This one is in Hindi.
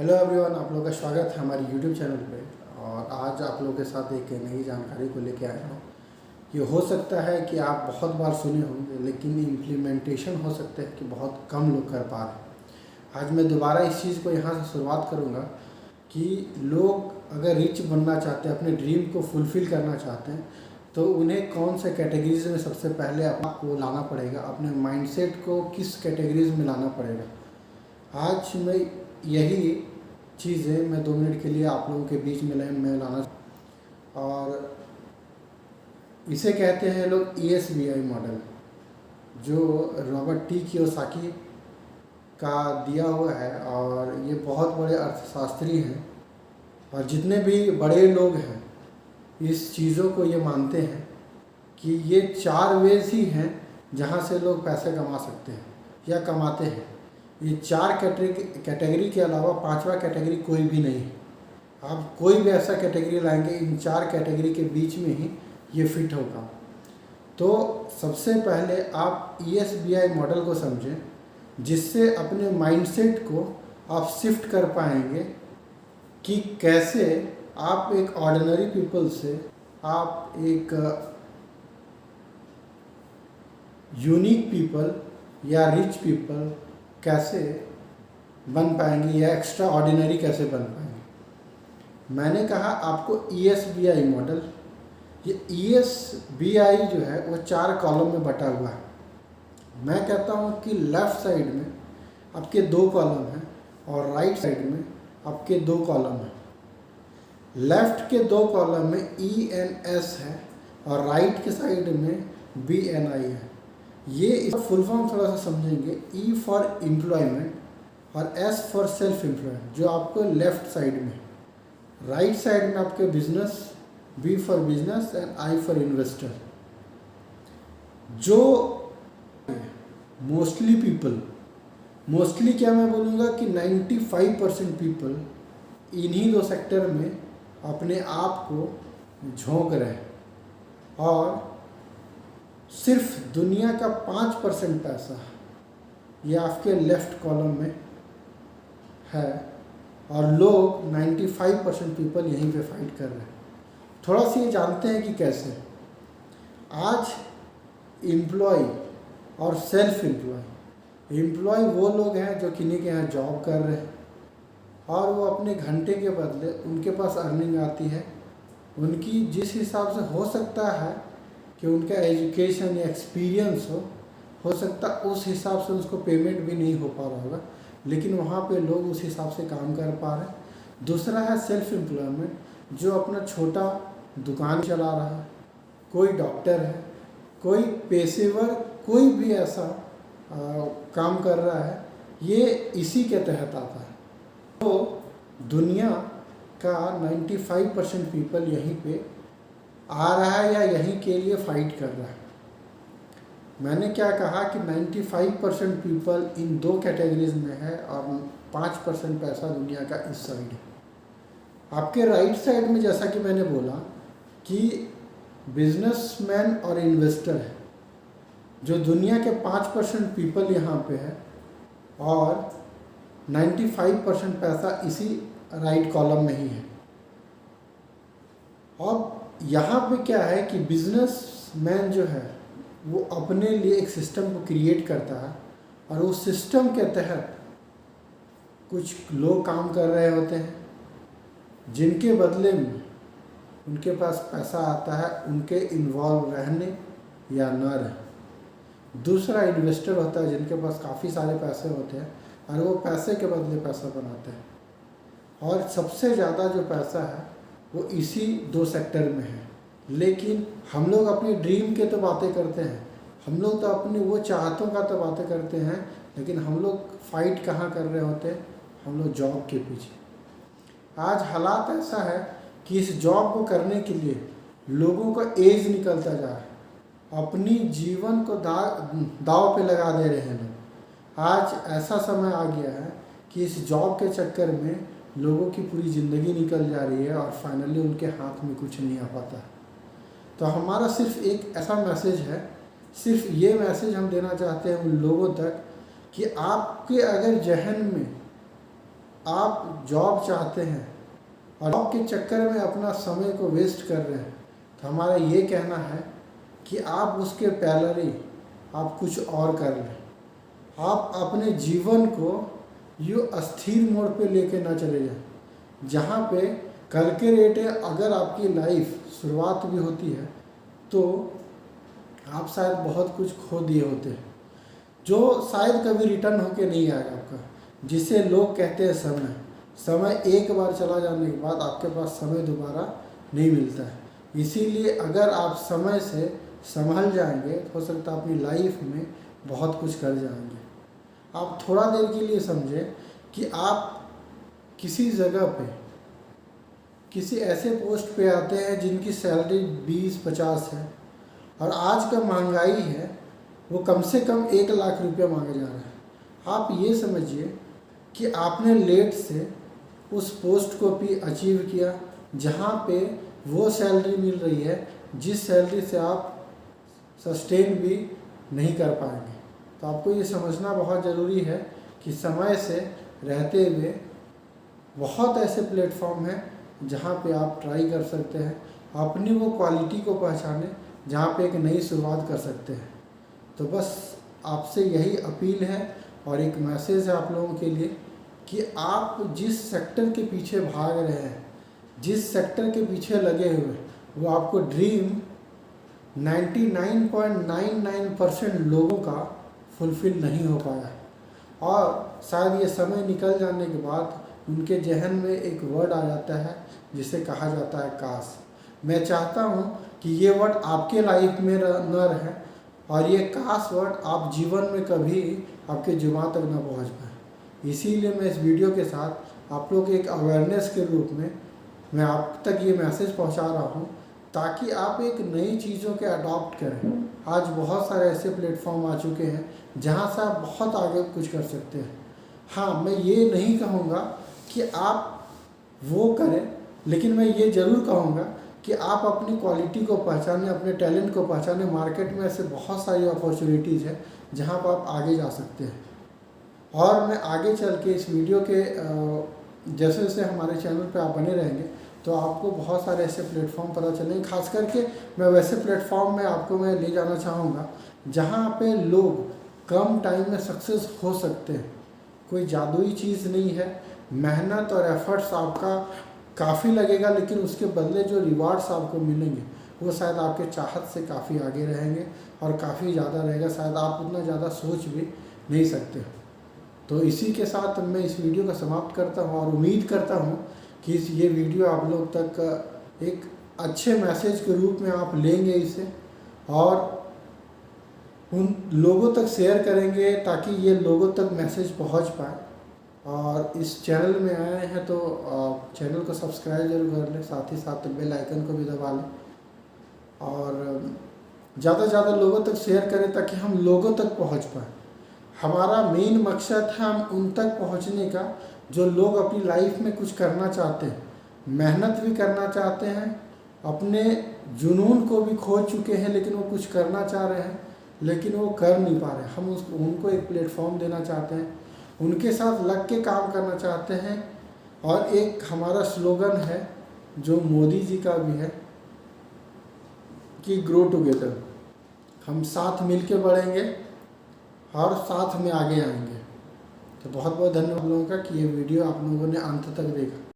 हेलो एवरीवन, आप लोगों का स्वागत है हमारी यूट्यूब चैनल पे। और आज आप लोगों के साथ एक नई जानकारी को लेके आया हूँ। ये हो सकता है कि आप बहुत बार सुने होंगे, लेकिन इम्प्लीमेंटेशन हो सकता है कि बहुत कम लोग कर पा रहे हैं। आज मैं दोबारा इस चीज़ को यहाँ से शुरुआत करूँगा कि लोग अगर रिच बनना चाहते हैं, अपने ड्रीम को फुलफ़िल करना चाहते हैं, तो उन्हें कौन से कैटेगरीज में सबसे पहले आपको लाना पड़ेगा, अपने माइंडसेट को किस कैटेगरीज में लाना पड़ेगा। आज मैं यही चीज़ें मैं 2 मिनट के लिए आप लोगों के बीच में लाना, और इसे कहते हैं लोग ESBI मॉडल, जो रॉबर्ट टी कियोसाकी का दिया हुआ है। और ये बहुत बड़े अर्थशास्त्री हैं, और जितने भी बड़े लोग हैं इस चीज़ों को ये मानते हैं कि ये 4 वेज ही हैं जहाँ से लोग पैसे कमा सकते हैं या कमाते हैं। ये 4 कैटेगरी के अलावा 5वां कैटेगरी कोई भी नहीं है। आप कोई भी ऐसा कैटेगरी लाएंगे, इन 4 कैटेगरी के बीच में ही ये फिट होगा। तो सबसे पहले आप ESBI मॉडल को समझें, जिससे अपने माइंडसेट को आप शिफ्ट कर पाएंगे कि कैसे आप एक ऑर्डिनरी पीपल से आप एक यूनिक पीपल या रिच पीपल कैसे बन पाएंगे, या एक्स्ट्रा ऑर्डिनरी कैसे बन पाएंगे। मैंने कहा आपको ESBI मॉडल, ये ESBI जो है वो 4 कॉलम में बटा हुआ है। मैं कहता हूँ कि लेफ़्ट साइड में आपके 2 कॉलम हैं और राइट साइड में आपके 2 कॉलम हैं। लेफ़्ट के 2 कॉलम में ENS है और राइट के साइड में BNI है। ये इसका फुल फॉर्म थोड़ा सा समझेंगे। E फॉर एम्प्लॉयमेंट और S फॉर सेल्फ एम्प्लॉयमेंट, जो आपको लेफ़्ट साइड में। राइट साइड में आपके business, B for business and I for investor. जो मोस्टली क्या मैं बोलूँगा कि 95% पीपल इन्हीं 2 सेक्टर में अपने आप को झोंक रहे हैं, और सिर्फ दुनिया का 5% पैसा ये आपके लेफ़्ट कॉलम में है, और लोग 95% पीपल यहीं पे फाइट कर रहे हैं। थोड़ा सा ये जानते हैं कि कैसे। आज एम्प्लॉय और सेल्फ एम्प्लॉय वो लोग हैं जो किन्हीं के यहाँ जॉब कर रहे हैं, और वो अपने घंटे के बदले उनके पास अर्निंग आती है। उनकी जिस हिसाब से हो सकता है कि उनका एजुकेशन या एक्सपीरियंस हो सकता उस हिसाब से उसको पेमेंट भी नहीं हो पा रहा होगा, लेकिन वहाँ पे लोग उस हिसाब से काम कर पा रहे हैं। दूसरा है सेल्फ एम्प्लॉयमेंट, जो अपना छोटा दुकान चला रहा है, कोई डॉक्टर है, कोई पेशेवर, कोई भी ऐसा काम कर रहा है, ये इसी के तहत आता है। तो दुनिया का 95% पीपल यहीं पे आ रहा है या यहीं के लिए फाइट कर रहा है। मैंने क्या कहा कि 95% पीपल इन 2 कैटेगरीज में है, और 5% पैसा दुनिया का इस साइड है। आपके राइट साइड में जैसा कि मैंने बोला कि बिजनेसमैन और इन्वेस्टर है, जो दुनिया के 5% पीपल यहाँ पे है, और 95% पैसा इसी राइट कॉलम में ही है। और यहाँ पे क्या है कि बिजनेसमैन जो है वो अपने लिए एक सिस्टम को क्रिएट करता है, और उस सिस्टम के तहत कुछ लोग काम कर रहे होते हैं, जिनके बदले में उनके पास पैसा आता है उनके इन्वॉल्व रहने या न रहने। दूसरा इन्वेस्टर होता है, जिनके पास काफ़ी सारे पैसे होते हैं और वो पैसे के बदले पैसा बनाते हैं। और सबसे ज़्यादा जो पैसा है वो इसी 2 सेक्टर में है। लेकिन हम लोग अपनी ड्रीम के तो बातें करते हैं, हम लोग तो अपनी वो चाहतों का तो बातें करते हैं, लेकिन हम लोग फाइट कहाँ कर रहे होते हैं? हम लोग जॉब के पीछे। आज हालात ऐसा है कि इस जॉब को करने के लिए लोगों का एज निकलता जा रहा है, अपनी जीवन को दाव पे लगा दे रहे हैं लोग। आज ऐसा समय आ गया है कि इस जॉब के चक्कर में लोगों की पूरी ज़िंदगी निकल जा रही है, और फाइनली उनके हाथ में कुछ नहीं आ पाता है। तो हमारा सिर्फ एक ऐसा मैसेज है, सिर्फ ये मैसेज हम देना चाहते हैं उन लोगों तक कि आपके अगर जहन में आप जॉब चाहते हैं और जॉब के चक्कर में अपना समय को वेस्ट कर रहे हैं, तो हमारा ये कहना है कि आप उसके पहले ही आप कुछ और कर लें। आप अपने जीवन को यूँ अस्थिर मोड़ पे लेके ना चले जाएं, जहाँ पे कल के रेटे अगर आपकी लाइफ शुरुआत भी होती है तो आप शायद बहुत कुछ खो दिए होते हैं, जो शायद कभी रिटर्न होके नहीं आएगा आपका, जिसे लोग कहते हैं समय एक बार चला जाने के बाद आपके पास समय दोबारा नहीं मिलता है। इसीलिए अगर आप समय से संभल जाएंगे तो हो सकता है अपनी लाइफ में बहुत कुछ कर जाएंगे। आप थोड़ा देर के लिए समझें कि आप किसी जगह पे किसी ऐसे पोस्ट पे आते हैं जिनकी सैलरी 20-50 है और आज का महंगाई है वो कम से कम 1 लाख रुपया मांगा जा रहा है। आप ये समझिए कि आपने लेट से उस पोस्ट को भी अचीव किया जहाँ पे वो सैलरी मिल रही है जिस सैलरी से आप सस्टेन भी नहीं कर पाएंगे। तो आपको ये समझना बहुत ज़रूरी है कि समय से रहते हुए बहुत ऐसे प्लेटफॉर्म हैं जहाँ पे आप ट्राई कर सकते हैं, अपनी वो क्वालिटी को पहचाने जहाँ पे एक नई शुरुआत कर सकते हैं। तो बस आपसे यही अपील है और एक मैसेज है आप लोगों के लिए कि आप जिस सेक्टर के पीछे भाग रहे हैं, जिस सेक्टर के पीछे लगे हुए, वो आपको ड्रीम 99.99% लोगों का फुलफ़िल नहीं हो पाया और शायद ये समय निकल जाने के बाद उनके जहन में एक वर्ड आ जाता है जिसे कहा जाता है काश। मैं चाहता हूँ कि ये वर्ड आपके लाइफ में न रहे और ये काश वर्ड आप जीवन में कभी आपके जुबान तक ना पहुँच पाए। इसीलिए मैं इस वीडियो के साथ आप लोग एक अवेयरनेस के रूप में मैं आप तक ये मैसेज पहुँचा रहा हूँ ताकि आप एक नई चीज़ों के अडॉप्ट करें। आज बहुत सारे ऐसे प्लेटफॉर्म आ चुके हैं जहाँ से आप बहुत आगे कुछ कर सकते हैं। हाँ, मैं ये नहीं कहूँगा कि आप वो करें, लेकिन मैं ये ज़रूर कहूँगा कि आप अपनी क्वालिटी को पहचानें, अपने टैलेंट को पहचानें। मार्केट में ऐसे बहुत सारी अपॉर्चुनिटीज़ है जहाँ पर आप आगे जा सकते हैं। और मैं आगे चल के इस वीडियो के जैसे जैसे हमारे चैनल पे आप बने रहेंगे तो आपको बहुत सारे ऐसे प्लेटफॉर्म पता चलेंगे। खास करके मैं वैसे प्लेटफॉर्म में आपको मैं ले जाना चाहूँगा जहाँ पे लोग कम टाइम में सक्सेस हो सकते हैं। कोई जादुई चीज़ नहीं है, मेहनत और एफर्ट्स आपका काफ़ी लगेगा, लेकिन उसके बदले जो रिवार्ड्स आपको मिलेंगे वो शायद आपके चाहत से काफ़ी आगे रहेंगे और काफ़ी ज़्यादा रहेगा, शायद आप उतना ज़्यादा सोच भी नहीं सकते। तो इसी के साथ मैं इस वीडियो का समाप्त करता हूँ और उम्मीद करता हूँ कि ये वीडियो आप लोग तक एक अच्छे मैसेज के रूप में आप लेंगे इसे और उन लोगों तक शेयर करेंगे ताकि ये लोगों तक मैसेज पहुँच पाए। और इस चैनल में आए हैं तो चैनल को सब्सक्राइब जरूर कर लें, साथ ही साथ बेल आइकन को भी दबा लें और ज़्यादा से ज़्यादा लोगों तक शेयर करें ताकि हम लोगों तक पहुँच पाएँ। हमारा मेन मकसद है हम उन तक पहुंचने का जो लोग अपनी लाइफ में कुछ करना चाहते हैं, मेहनत भी करना चाहते हैं, अपने जुनून को भी खो चुके हैं लेकिन वो कुछ करना चाह रहे हैं लेकिन वो कर नहीं पा रहे। हम उनको एक प्लेटफॉर्म देना चाहते हैं, उनके साथ लग के काम करना चाहते हैं। और एक हमारा स्लोगन है जो मोदी जी का भी है कि ग्रो टुगेदर। हम साथ मिल के बढ़ेंगे और साथ में आगे आएंगे। तो बहुत बहुत धन्यवाद लोगों का कि ये वीडियो आप लोगों ने अंत तक देखा।